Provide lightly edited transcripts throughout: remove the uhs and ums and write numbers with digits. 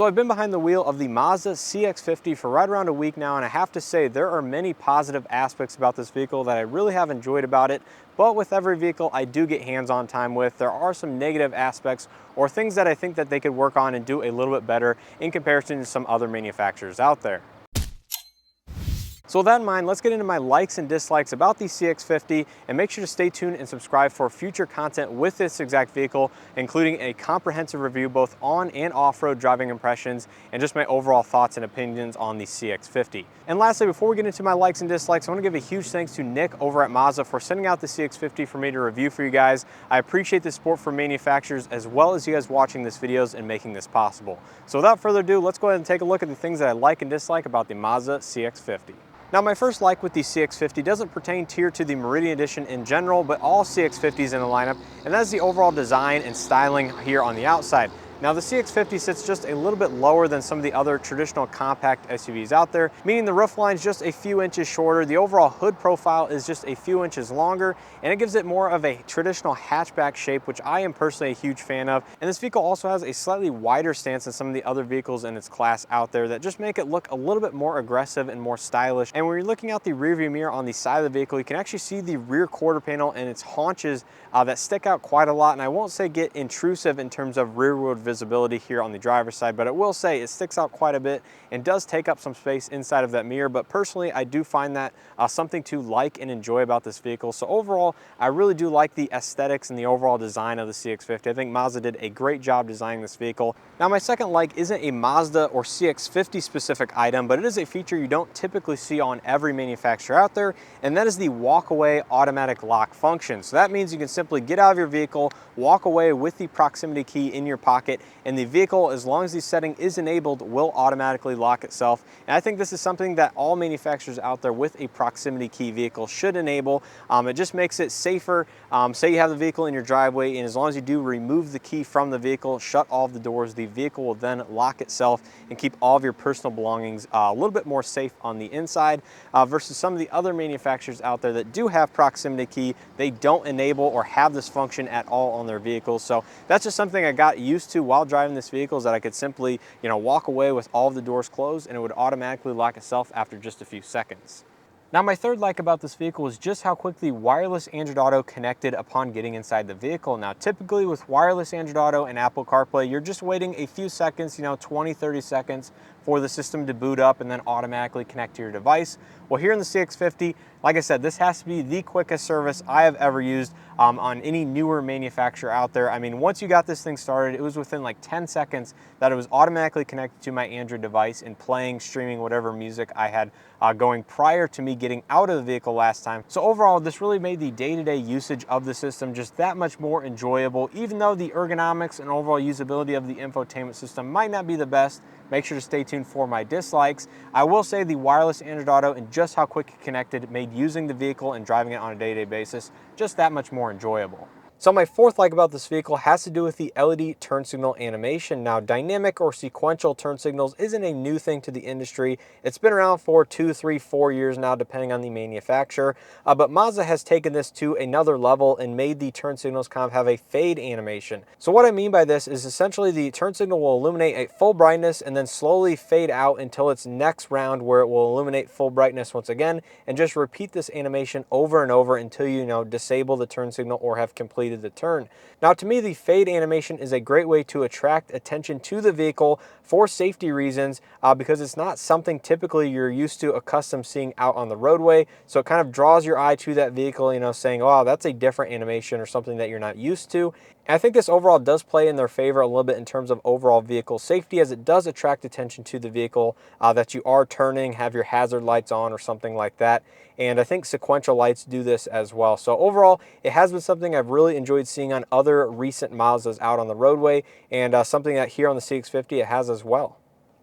So I've been behind the wheel of the Mazda CX-50 for right around a week now, and I have to say there are many positive aspects about this vehicle that I really have enjoyed about it. But with every vehicle I do get hands-on time with, there are some negative aspects or things that I think that they could work on and do a little bit better in comparison to some other manufacturers out there. So with that in mind, let's get into my likes and dislikes about the CX-50, and make sure to stay tuned and subscribe for future content with this exact vehicle, including a comprehensive review both on and off-road driving impressions and just my overall thoughts and opinions on the CX-50. And lastly, before we get into my likes and dislikes, I want to give a huge thanks to Nick over at Mazda for sending out the CX-50 for me to review for you guys. I appreciate the support from manufacturers as well as you guys watching these videos and making this possible. So without further ado, let's go ahead and take a look at the things that I like and dislike about the Mazda CX-50. Now, my first like with the CX-50 doesn't pertain here to the Meridian Edition in general, but all CX-50s in the lineup, and that is the overall design and styling here on the outside. Now, the CX-50 sits just a little bit lower than some of the other traditional compact SUVs out there, meaning the roof line is just a few inches shorter, the overall hood profile is just a few inches longer, and it gives it more of a traditional hatchback shape, which I am personally a huge fan of. And this vehicle also has a slightly wider stance than some of the other vehicles in its class out there that just make it look a little bit more aggressive and more stylish. And when you're looking out the rearview mirror on the side of the vehicle, you can actually see the rear quarter panel and its haunches that stick out quite a lot. And I won't say get intrusive in terms of rearward visibility here on the driver's side, but I will say it sticks out quite a bit and does take up some space inside of that mirror. But personally, I do find that something to like and enjoy about this vehicle. So overall, I really do like the aesthetics and the overall design of the CX-50. I think Mazda did a great job designing this vehicle. Now, my second like isn't a Mazda or CX-50 specific item, but it is a feature you don't typically see on every manufacturer out there, and that is the walk-away automatic lock function. So that means you can simply get out of your vehicle, walk away with the proximity key in your pocket, and the vehicle, as long as the setting is enabled, will automatically lock itself. And I think this is something that all manufacturers out there with a proximity key vehicle should enable. It just makes it safer. Say you have the vehicle in your driveway, and as long as you do remove the key from the vehicle, shut all of the doors, the vehicle will then lock itself and keep all of your personal belongings a little bit more safe on the inside, versus some of the other manufacturers out there that do have proximity key. They don't enable or have this function at all on their vehicles. So that's just something I got used to while driving this vehicle, is that I could simply, walk away with all of the doors closed and it would automatically lock itself after just a few seconds. Now, my third like about this vehicle is just how quickly wireless Android Auto connected upon getting inside the vehicle. Now, typically with wireless Android Auto and Apple CarPlay, you're just waiting a few seconds, 20, 30 seconds for the system to boot up and then automatically connect to your device. Well, here in the CX-50, like I said, this has to be the quickest service I have ever used on any newer manufacturer out there. I mean, once you got this thing started, it was within like 10 seconds that it was automatically connected to my Android device and playing, streaming whatever music I had going prior to me getting out of the vehicle last time. So overall, this really made the day-to-day usage of the system just that much more enjoyable. Even though the ergonomics and overall usability of the infotainment system might not be the best, make sure to stay tuned for my dislikes. I will say the wireless Android Auto and just how quick it connected made using the vehicle and driving it on a day-to-day basis just that much more enjoyable. So my fourth like about this vehicle has to do with the LED turn signal animation. Now, dynamic or sequential turn signals isn't a new thing to the industry. It's been around for 2, 3, 4 years now, depending on the manufacturer. But Mazda has taken this to another level and made the turn signals kind of have a fade animation. So what I mean by this is essentially the turn signal will illuminate at full brightness and then slowly fade out until its next round, where it will illuminate full brightness once again, and just repeat this animation over and over until you disable the turn signal or have completed the turn. Now, to me, the fade animation is a great way to attract attention to the vehicle for safety reasons, because it's not something typically you're used to accustomed seeing out on the roadway. So it kind of draws your eye to that vehicle, saying, oh, that's a different animation or something that you're not used to. And I think this overall does play in their favor a little bit in terms of overall vehicle safety, as it does attract attention to the vehicle that you are turning, have your hazard lights on or something like that. And I think sequential lights do this as well. So overall, it has been something I've really enjoyed seeing on other recent Mazdas out on the roadway, and something that here on the CX-50 it has as well.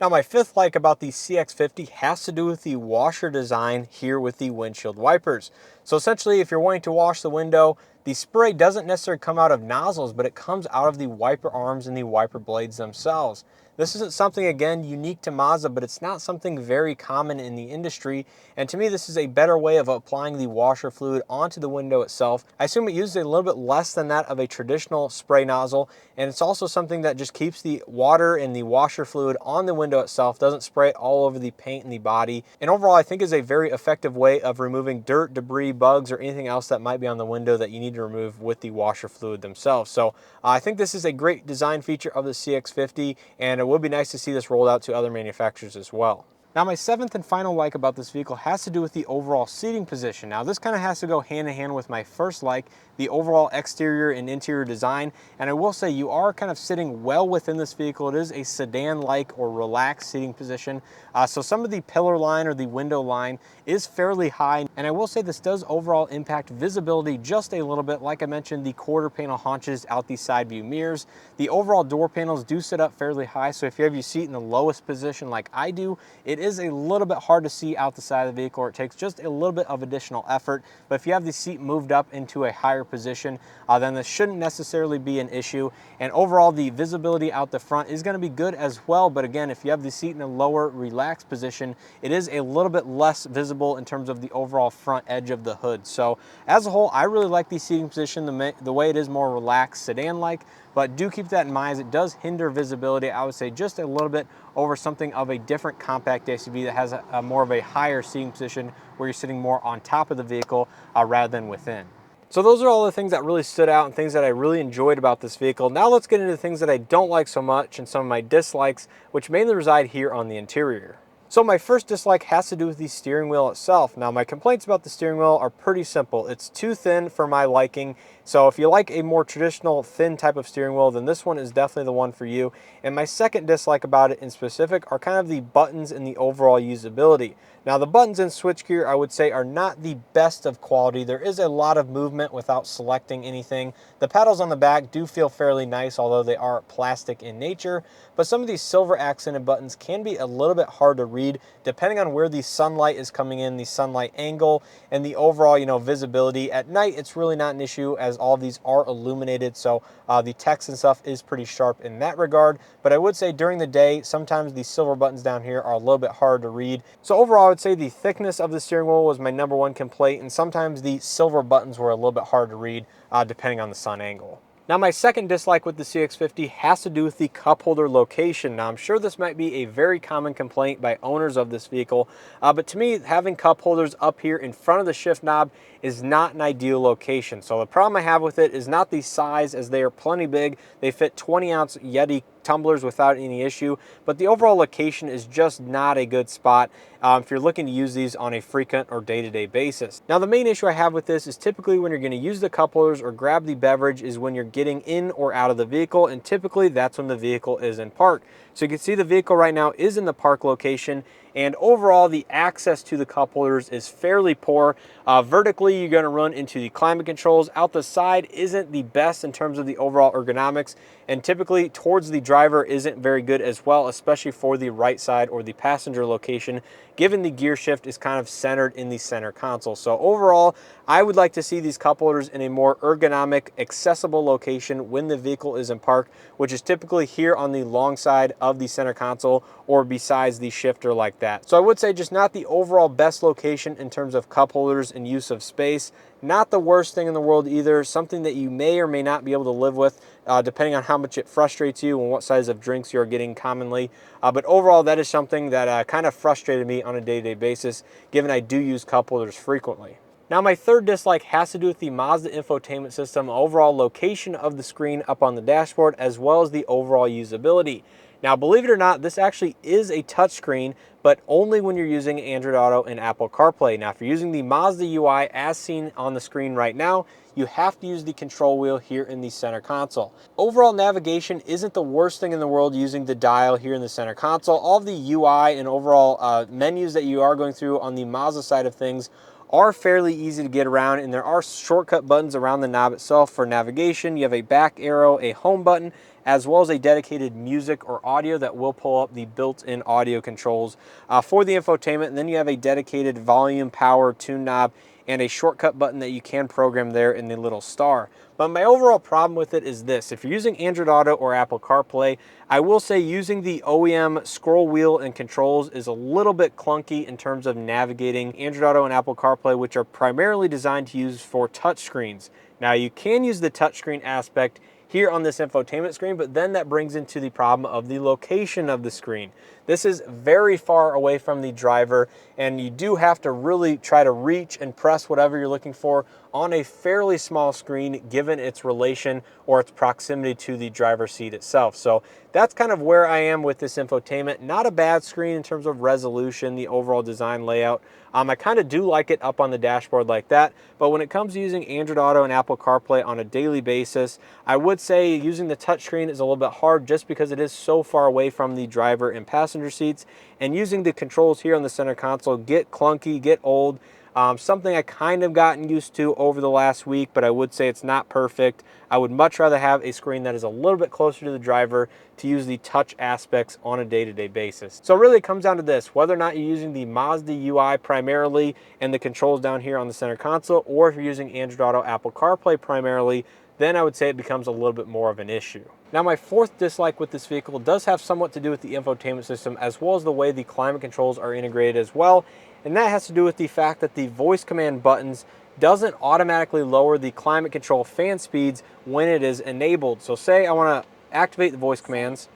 Now, my fifth like about the CX-50 has to do with the washer design here with the windshield wipers. So essentially, if you're wanting to wash the window, the spray doesn't necessarily come out of nozzles, but it comes out of the wiper arms and the wiper blades themselves. This isn't something, again, unique to Mazda, but it's not something very common in the industry. And to me, this is a better way of applying the washer fluid onto the window itself. I assume it uses a little bit less than that of a traditional spray nozzle. And it's also something that just keeps the water and the washer fluid on the window itself, doesn't spray it all over the paint and the body. And overall, I think is a very effective way of removing dirt, debris, bugs, or anything else that might be on the window that you need to remove with the washer fluid themselves. So I think this is a great design feature of the CX-50, and it would be nice to see this rolled out to other manufacturers as well. Now, my seventh and final like about this vehicle has to do with the overall seating position. Now, this kind of has to go hand in hand with my first like, the overall exterior and interior design. And I will say you are kind of sitting well within this vehicle. It is a sedan-like or relaxed seating position. So some of the pillar line or the window line is fairly high. And I will say this does overall impact visibility just a little bit. Like I mentioned, the quarter panel haunches out the side view mirrors. The overall door panels do sit up fairly high. So if you have your seat in the lowest position like I do, it is a little bit hard to see out the side of the vehicle, or it takes just a little bit of additional effort. But if you have the seat moved up into a higher position, then this shouldn't necessarily be an issue. And overall, the visibility out the front is going to be good as well. But again, if you have the seat in a lower relaxed position, it is a little bit less visible in terms of the overall front edge of the hood. So as a whole, I really like the seating position, the way it is more relaxed sedan-like. But do keep that in mind, as it does hinder visibility, I would say, just a little bit over something of a different compact SUV that has a more of a higher seating position where you're sitting more on top of the vehicle rather than within. So those are all the things that really stood out and things that I really enjoyed about this vehicle. Now let's get into the things that I don't like so much and some of my dislikes, which mainly reside here on the interior. So my first dislike has to do with the steering wheel itself. Now, my complaints about the steering wheel are pretty simple. It's too thin for my liking. So if you like a more traditional thin type of steering wheel, then this one is definitely the one for you. And my second dislike about it in specific are kind of the buttons and the overall usability. Now, the buttons in switchgear, I would say, are not the best of quality. There is a lot of movement without selecting anything. The pedals on the back do feel fairly nice, although they are plastic in nature. But some of these silver accented buttons can be a little bit hard to read, depending on where the sunlight is coming in, the sunlight angle, and the overall, visibility. At night, it's really not an issue, as all of these are illuminated, so the text and stuff is pretty sharp in that regard. But I would say during the day, sometimes the silver buttons down here are a little bit hard to read. So overall, I would say the thickness of the steering wheel was my number one complaint, and sometimes the silver buttons were a little bit hard to read depending on the sun angle. Now, my second dislike with the CX-50 has to do with the cup holder location. Now, I'm sure this might be a very common complaint by owners of this vehicle, but to me, having cup holders up here in front of the shift knob is not an ideal location. So the problem I have with it is not the size, as they are plenty big. They fit 20-ounce Yeti tumblers without any issue, but the overall location is just not a good spot if you're looking to use these on a frequent or day-to-day basis. Now, the main issue I have with this is typically when you're going to use the cup holders or grab the beverage is when you're getting in or out of the vehicle, and typically that's when the vehicle is in park. So you can see the vehicle right now is in the park location, and overall the access to the cup holders is fairly poor. Vertically, you're going to run into the climate controls. Out the side isn't the best in terms of the overall ergonomics, and typically towards the driver isn't very good as well, especially for the right side or the passenger location, given the gear shift is kind of centered in the center console. So overall, I would like to see these cup holders in a more ergonomic, accessible location when the vehicle is in park, which is typically here on the long side of the center console or besides the shifter like that. So I would say just not the overall best location in terms of cup holders and use of space. Not the worst thing in the world either, something that you may or may not be able to live with depending on how much it frustrates you and what size of drinks you're getting commonly. But overall, that is something that kind of frustrated me on a day-to-day basis, given I do use cup holders frequently. Now, my third dislike has to do with the Mazda infotainment system, overall location of the screen up on the dashboard, as well as the overall usability. Now, believe it or not, this actually is a touchscreen, but only when you're using Android Auto and Apple CarPlay. Now, if you're using the Mazda UI as seen on the screen right now, you have to use the control wheel here in the center console. Overall navigation isn't the worst thing in the world using the dial here in the center console. All of the UI and overall menus that you are going through on the Mazda side of things are fairly easy to get around, and there are shortcut buttons around the knob itself for navigation. You have a back arrow, a home button, as well as a dedicated music or audio that will pull up the built-in audio controls for the infotainment. And then you have a dedicated volume, power, tune knob, and a shortcut button that you can program there in the little star. But my overall problem with it is this: if you're using Android Auto or Apple CarPlay, I will say using the OEM scroll wheel and controls is a little bit clunky in terms of navigating Android Auto and Apple CarPlay, which are primarily designed to use for touchscreens. Now you can use the touchscreen aspect here on this infotainment screen, but then that brings into the problem of the location of the screen. This is very far away from the driver, and you do have to really try to reach and press whatever you're looking for on a fairly small screen given its relation or its proximity to the driver's seat itself. So that's kind of where I am with this infotainment. Not a bad screen in terms of resolution, the overall design layout. I kind of do like it up on the dashboard like that, but when it comes to using Android Auto and Apple CarPlay on a daily basis, I would say using the touchscreen is a little bit hard just because it is so far away from the driver and passenger seats, and using the controls here on the center console get clunky, get old. Something I kind of gotten used to over the last week, but I would say it's not perfect. I would much rather have a screen that is a little bit closer to the driver to use the touch aspects on a day-to-day basis. So really it comes down to this: whether or not you're using the Mazda UI primarily and the controls down here on the center console, or if you're using Android Auto, Apple CarPlay primarily, then I would say it becomes a little bit more of an issue. Now, my fourth dislike with this vehicle does have somewhat to do with the infotainment system, as well as the way the climate controls are integrated as well. And that has to do with the fact that the voice command buttons doesn't automatically lower the climate control fan speeds when it is enabled. So say I want to activate the voice commands,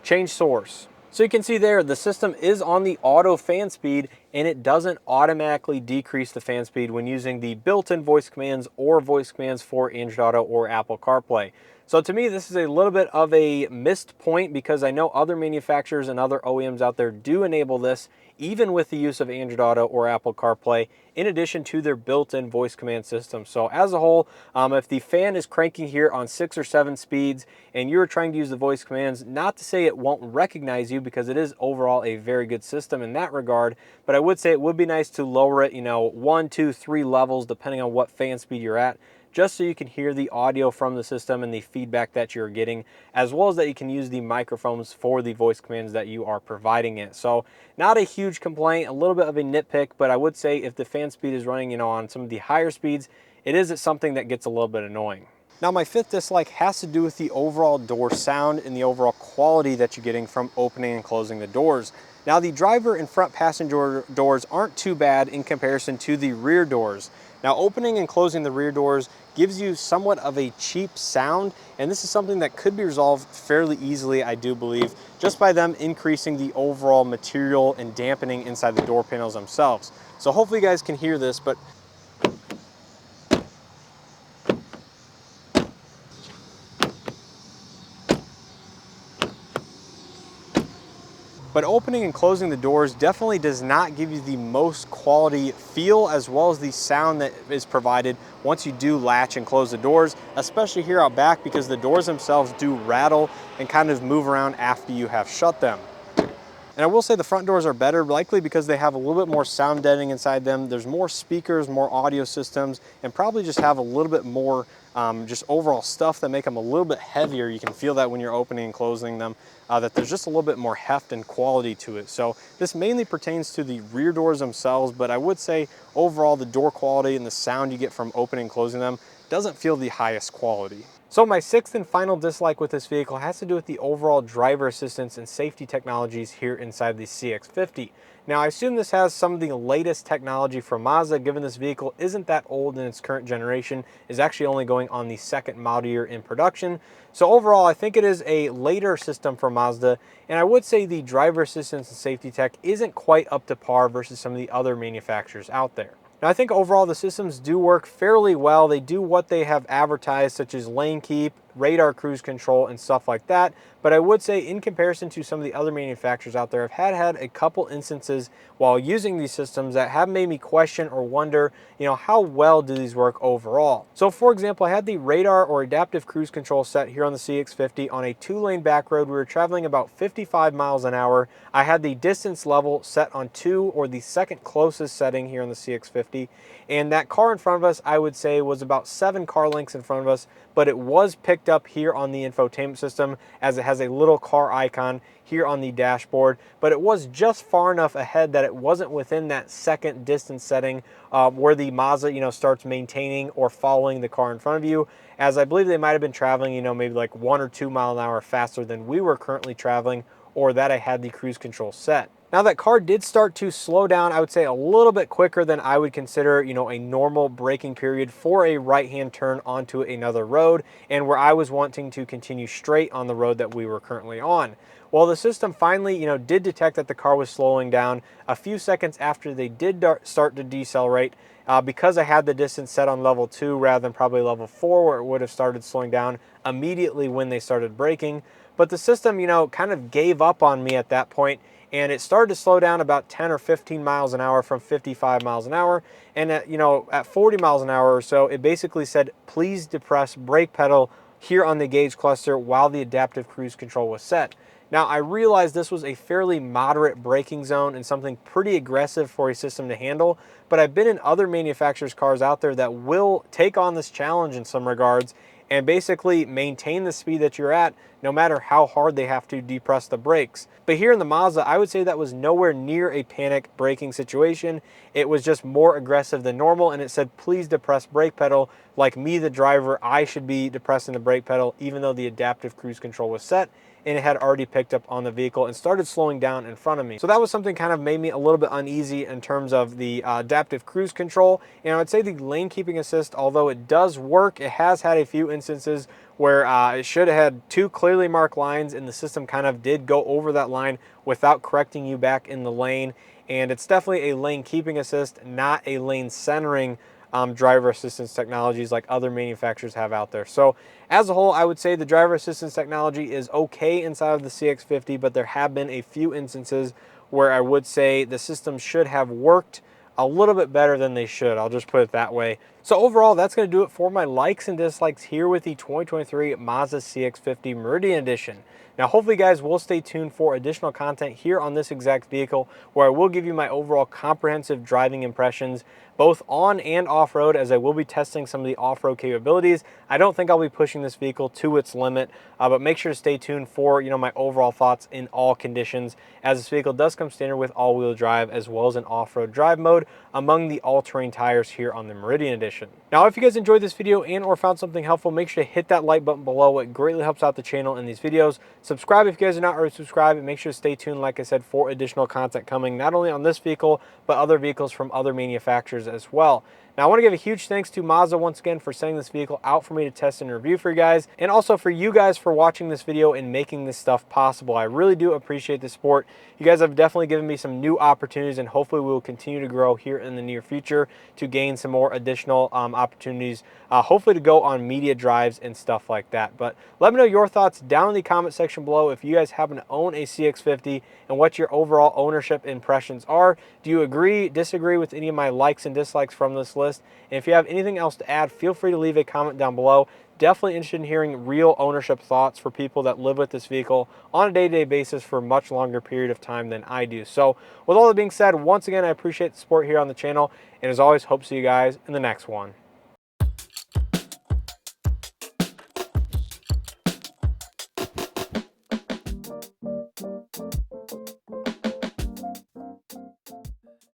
change source. So you can see there, the system is on the auto fan speed, and it doesn't automatically decrease the fan speed when using the built-in voice commands or voice commands for Android Auto or Apple CarPlay. So to me, this is a little bit of a missed point, because I know other manufacturers and other OEMs out there do enable this, even with the use of Android Auto or Apple CarPlay, in addition to their built-in voice command system. So as a whole, if the fan is cranking here on 6 or 7 speeds and you're trying to use the voice commands, not to say it won't recognize you, because it is overall a very good system in that regard, but I would say it would be nice to lower it, 1, 2, 3 levels depending on what fan speed you're at, just so you can hear the audio from the system and the feedback that you're getting, as well as that you can use the microphones for the voice commands that you are providing it. So not a huge complaint, a little bit of a nitpick, but I would say if the fan speed is running, on some of the higher speeds, it is something that gets a little bit annoying. Now, my fifth dislike has to do with the overall door sound and the overall quality that you're getting from opening and closing the doors. Now, the driver and front passenger doors aren't too bad in comparison to the rear doors. Now, opening and closing the rear doors gives you somewhat of a cheap sound, and this is something that could be resolved fairly easily, I do believe, just by them increasing the overall material and dampening inside the door panels themselves. So hopefully you guys can hear this, but opening and closing the doors definitely does not give you the most quality feel, as well as the sound that is provided once you do latch and close the doors, especially here out back, because the doors themselves do rattle and kind of move around after you have shut them. And I will say the front doors are better, likely because they have a little bit more sound deadening inside them. There's more speakers, more audio systems, and probably just have a little bit more just overall stuff that make them a little bit heavier. You can feel that when you're opening and closing them, that there's just a little bit more heft and quality to it. So this mainly pertains to the rear doors themselves, but I would say overall the door quality and the sound you get from opening and closing them doesn't feel the highest quality. So my sixth and final dislike with this vehicle has to do with the overall driver assistance and safety technologies here inside the CX-50. Now, I assume this has some of the latest technology from Mazda, given this vehicle isn't that old in its current generation, is actually only going on the second model year in production. So overall, I think it is a later system for Mazda, and I would say the driver assistance and safety tech isn't quite up to par versus some of the other manufacturers out there. Now, I think overall the systems do work fairly well. They do what they have advertised, such as lane keep, radar cruise control, and stuff like that. But I would say in comparison to some of the other manufacturers out there, I've had a couple instances while using these systems that have made me question or wonder, how well do these work overall? So for example, I had the radar or adaptive cruise control set here on the CX-50 on a 2-lane back road. We were traveling about 55 miles an hour. I had the distance level set on 2, or the second closest setting here on the CX-50. And that car in front of us, I would say, was about 7 car lengths in front of us, but it was picked picked up here on the infotainment system, as it has a little car icon here on the dashboard, but it was just far enough ahead that it wasn't within that second distance setting where the Mazda, starts maintaining or following the car in front of you, as I believe they might have been traveling, maybe like 1 or 2 mile an hour faster than we were currently traveling, or that I had the cruise control set. Now that car did start to slow down, I would say a little bit quicker than I would consider, a normal braking period for a right-hand turn onto another road, and where I was wanting to continue straight on the road that we were currently on. Well, the system finally, did detect that the car was slowing down a few seconds after they did start to decelerate. Because I had the distance set on level 2 rather than probably level 4, where it would have started slowing down immediately when they started braking. But the system, kind of gave up on me at that point, and it started to slow down about 10 or 15 miles an hour from 55 miles an hour. And at 40 miles an hour or so, it basically said, please depress brake pedal here on the gauge cluster while the adaptive cruise control was set. Now, I realized this was a fairly moderate braking zone and something pretty aggressive for a system to handle, but I've been in other manufacturers' cars out there that will take on this challenge in some regards and basically maintain the speed that you're at no matter how hard they have to depress the brakes. But here in the Mazda, I would say that was nowhere near a panic braking situation. It was just more aggressive than normal, and it said, please depress brake pedal. Like me, the driver, I should be depressing the brake pedal even though the adaptive cruise control was set, and it had already picked up on the vehicle and started slowing down in front of me. So that was something kind of made me a little bit uneasy in terms of the adaptive cruise control. And I would say the lane keeping assist, although it does work, it has had a few instances where it should have had 2 clearly marked lines and the system kind of did go over that line without correcting you back in the lane. And it's definitely a lane keeping assist, not a lane centering driver assistance technologies like other manufacturers have out there. So as a whole, I would say the driver assistance technology is okay inside of the CX-50, but there have been a few instances where I would say the system should have worked a little bit better than they should. I'll just put it that way. So overall, that's going to do it for my likes and dislikes here with the 2023 Mazda CX-50 Meridian Edition. Now, hopefully, guys, will stay tuned for additional content here on this exact vehicle, where I will give you my overall comprehensive driving impressions, both on and off-road, as I will be testing some of the off-road capabilities. I don't think I'll be pushing this vehicle to its limit, but make sure to stay tuned for my overall thoughts in all conditions, as this vehicle does come standard with all-wheel drive as well as an off-road drive mode among the all-terrain tires here on the Meridian Edition. Now, if you guys enjoyed this video and or found something helpful, make sure to hit that like button below. It greatly helps out the channel in these videos. Subscribe if you guys are not already subscribed, and make sure to stay tuned, like I said, for additional content coming not only on this vehicle, but other vehicles from other manufacturers as well. Now, I want to give a huge thanks to Mazda once again for sending this vehicle out for me to test and review for you guys, and also for you guys for watching this video and making this stuff possible. I really do appreciate the support. You guys have definitely given me some new opportunities, and hopefully we will continue to grow here in the near future to gain some more additional opportunities, hopefully to go on media drives and stuff like that. But let me know your thoughts down in the comment section below if you guys happen to own a CX-50 and what your overall ownership impressions are. Do you agree, disagree with any of my likes and dislikes from this list? And if you have anything else to add, feel free to leave a comment down below. Definitely interested in hearing real ownership thoughts for people that live with this vehicle on a day-to-day basis for a much longer period of time than I do. So with all that being said, once again, I appreciate the support here on the channel, and as always, hope to see you guys in the next one.